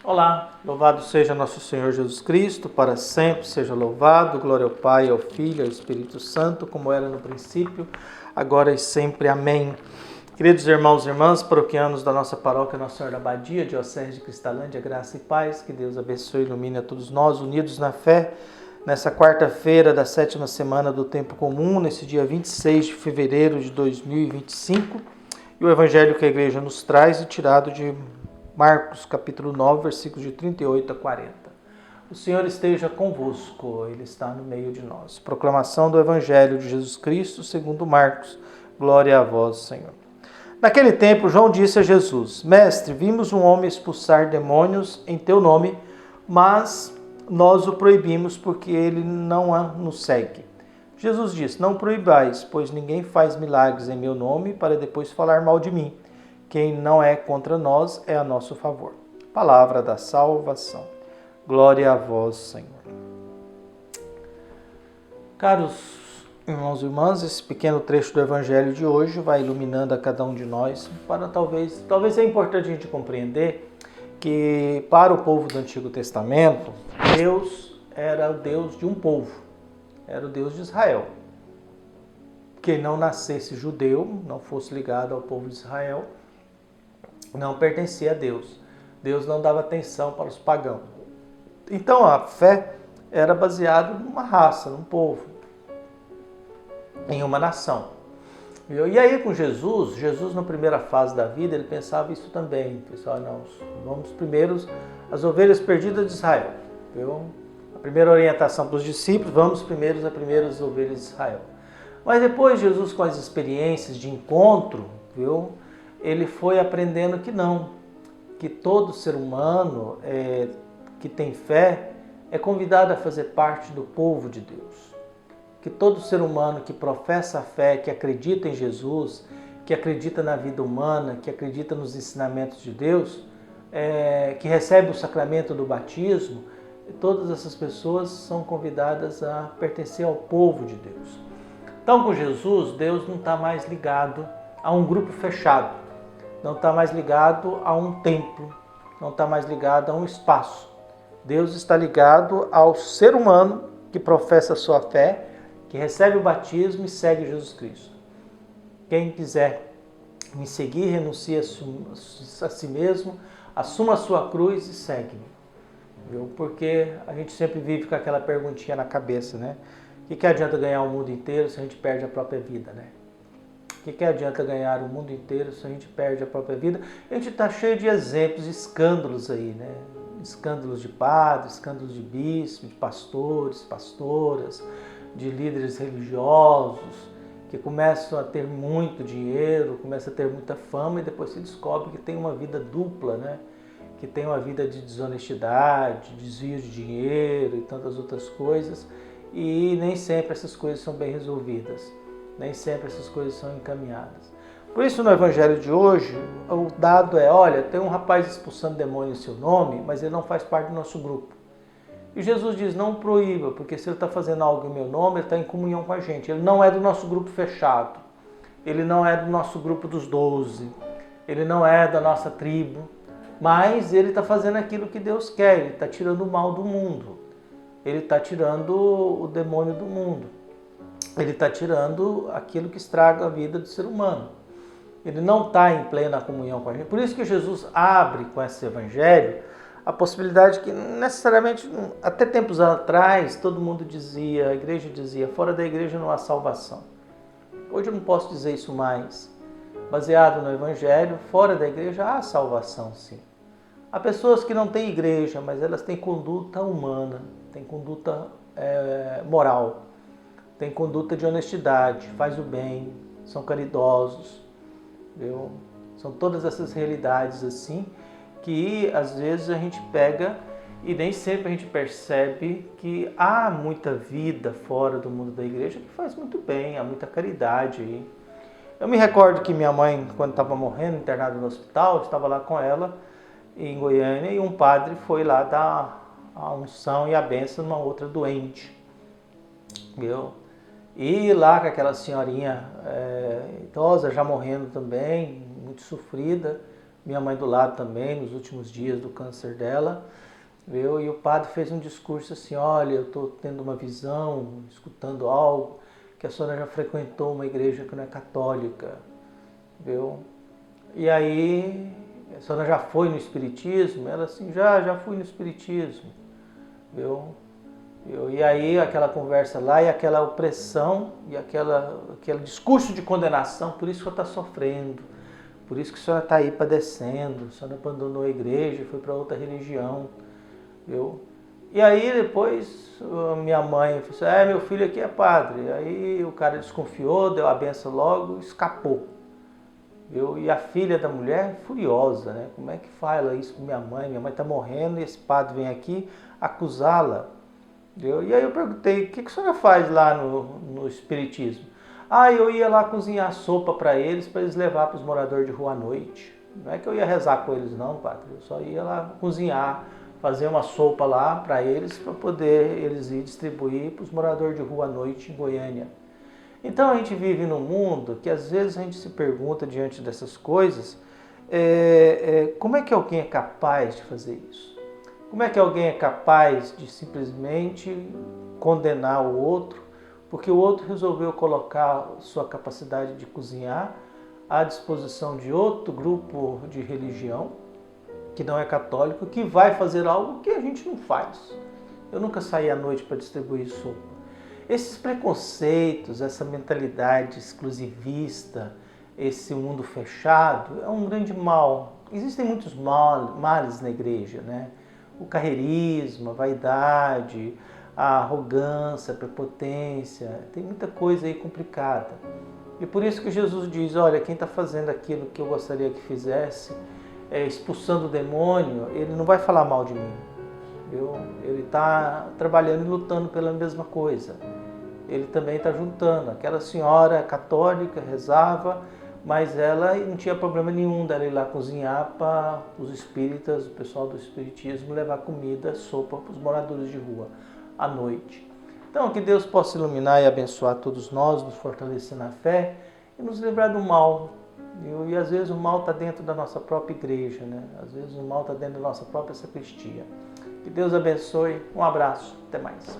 Olá, louvado seja nosso Senhor Jesus Cristo, para sempre seja louvado, glória ao Pai, ao Filho, ao Espírito Santo, como era no princípio, agora e sempre. Amém. Queridos irmãos e irmãs, paroquianos da nossa paróquia Nossa Senhora da Abadia, Diocese de Cristalândia, graça e paz, que Deus abençoe e ilumine a todos nós, unidos na fé, nessa quarta-feira da 7ª semana do Tempo Comum, nesse dia 26 de fevereiro de 2025, e o Evangelho que a Igreja nos traz é tirado de Marcos, capítulo 9, versículos de 38 a 40. O Senhor esteja convosco, Ele está no meio de nós. Proclamação do Evangelho de Jesus Cristo, segundo Marcos. Glória a vós, Senhor. Naquele tempo, João disse a Jesus: Mestre, vimos um homem expulsar demônios em teu nome, mas nós o proibimos porque ele não nos segue. Jesus disse: Não proibais, pois ninguém faz milagres em meu nome para depois falar mal de mim. Quem não é contra nós é a nosso favor. Palavra da salvação. Glória a vós, Senhor. Caros irmãos e irmãs, esse pequeno trecho do Evangelho de hoje vai iluminando a cada um de nós para talvez é importante a gente compreender que para o povo do Antigo Testamento, Deus era o Deus de um povo, era o Deus de Israel. Quem não nascesse judeu, não fosse ligado ao povo de Israel, não pertencia a Deus. Deus não dava atenção para os pagãos. Então a fé era baseada numa raça, num povo, em uma nação. E aí com Jesus na primeira fase da vida, ele pensava isso também. Pessoal, não, vamos primeiro as ovelhas perdidas de Israel. Viu? A primeira orientação para os discípulos, vamos primeiro as primeiras ovelhas de Israel. Mas depois Jesus, com as experiências de encontro, viu? Ele foi aprendendo que não, que todo ser humano que tem fé é convidado a fazer parte do povo de Deus. Que todo ser humano que professa a fé, que acredita em Jesus, que acredita na vida humana, que acredita nos ensinamentos de Deus, que recebe o sacramento do batismo, todas essas pessoas são convidadas a pertencer ao povo de Deus. Então, com Jesus, Deus não está mais ligado a um grupo fechado. Não está mais ligado a um templo, não está mais ligado a um espaço. Deus está ligado ao ser humano que professa a sua fé, que recebe o batismo e segue Jesus Cristo. Quem quiser me seguir, renuncie a si mesmo, assuma a sua cruz e segue-me. Porque a gente sempre vive com aquela perguntinha na cabeça, né? O que adianta ganhar o mundo inteiro se a gente perde a própria vida, né? O que adianta ganhar o mundo inteiro se a gente perde a própria vida? A gente está cheio de exemplos, de escândalos aí, né? Escândalos de padres, escândalos de bispos, de pastores, pastoras, de líderes religiosos, que começam a ter muito dinheiro, começam a ter muita fama e depois se descobre que tem uma vida dupla, né? Que tem uma vida de desonestidade, desvio de dinheiro e tantas outras coisas, e nem sempre essas coisas são bem resolvidas. Nem sempre essas coisas são encaminhadas. Por isso, no Evangelho de hoje, o dado é, olha, tem um rapaz expulsando demônio em seu nome, mas ele não faz parte do nosso grupo. E Jesus diz, não proíba, porque se ele está fazendo algo em meu nome, ele está em comunhão com a gente. Ele não é do nosso grupo fechado. Ele não é do nosso grupo dos 12. Ele não é da nossa tribo. Mas ele está fazendo aquilo que Deus quer. Ele está tirando o mal do mundo. Ele está tirando o demônio do mundo. Ele está tirando aquilo que estraga a vida do ser humano. Ele não está em plena comunhão com a gente. Por isso que Jesus abre com esse evangelho a possibilidade que necessariamente, até tempos atrás, todo mundo dizia, a igreja dizia, fora da igreja não há salvação. Hoje eu não posso dizer isso mais. Baseado no evangelho, fora da igreja há salvação, sim. Há pessoas que não têm igreja, mas elas têm conduta humana, têm conduta moral. Tem conduta de honestidade, faz o bem, são caridosos, viu? São todas essas realidades assim que às vezes a gente pega e nem sempre a gente percebe que há muita vida fora do mundo da igreja que faz muito bem, há muita caridade aí. Eu me recordo que minha mãe, quando estava morrendo, internada no hospital, eu estava lá com ela em Goiânia e um padre foi lá dar a unção e a bênção numa outra doente, viu? E lá com aquela senhorinha idosa, já morrendo também, muito sofrida, minha mãe do lado também, nos últimos dias do câncer dela, viu? E o padre fez um discurso assim, olha, eu estou tendo uma visão, escutando algo, que a senhora já frequentou uma igreja que não é católica, viu? E aí, a senhora já foi no espiritismo? Ela assim, já fui no espiritismo, viu? E aí aquela conversa lá e aquela opressão e aquele discurso de condenação, por isso que eu estou sofrendo, por isso que a senhora está aí padecendo, a senhora abandonou a igreja e foi para outra religião, viu? E aí depois minha mãe falou assim, meu filho aqui é padre. Aí o cara desconfiou, deu a benção logo, escapou. Viu? E a filha da mulher furiosa, né? Como é que fala isso com minha mãe? Minha mãe está morrendo e esse padre vem aqui acusá-la. Viu? E aí eu perguntei, o que a senhora faz lá no espiritismo? Eu ia lá cozinhar sopa para eles levar para os moradores de rua à noite. Não é que eu ia rezar com eles não, padre. Eu só ia lá cozinhar, fazer uma sopa lá para eles poder eles ir distribuir para os moradores de rua à noite em Goiânia. Então a gente vive num mundo que às vezes a gente se pergunta diante dessas coisas, como é que alguém é capaz de fazer isso? Como é que alguém é capaz de simplesmente condenar o outro, porque o outro resolveu colocar sua capacidade de cozinhar à disposição de outro grupo de religião, que não é católico, que vai fazer algo que a gente não faz. Eu nunca saí à noite para distribuir sopa. Esses preconceitos, essa mentalidade exclusivista, esse mundo fechado, é um grande mal. Existem muitos males na igreja, né? O carreirismo, a vaidade, a arrogância, a prepotência, tem muita coisa aí complicada. E por isso que Jesus diz, olha, quem está fazendo aquilo que eu gostaria que fizesse, expulsando o demônio, ele não vai falar mal de mim. Viu? Ele está trabalhando e lutando pela mesma coisa. Ele também está juntando. Aquela senhora católica rezava, mas ela não tinha problema nenhum dela ir lá cozinhar para os espíritas, o pessoal do espiritismo, levar comida, sopa para os moradores de rua à noite. Então, que Deus possa iluminar e abençoar todos nós, nos fortalecer na fé e nos livrar do mal. E às vezes o mal está dentro da nossa própria igreja, né? Às vezes o mal está dentro da nossa própria sacristia. Que Deus abençoe. Um abraço. Até mais.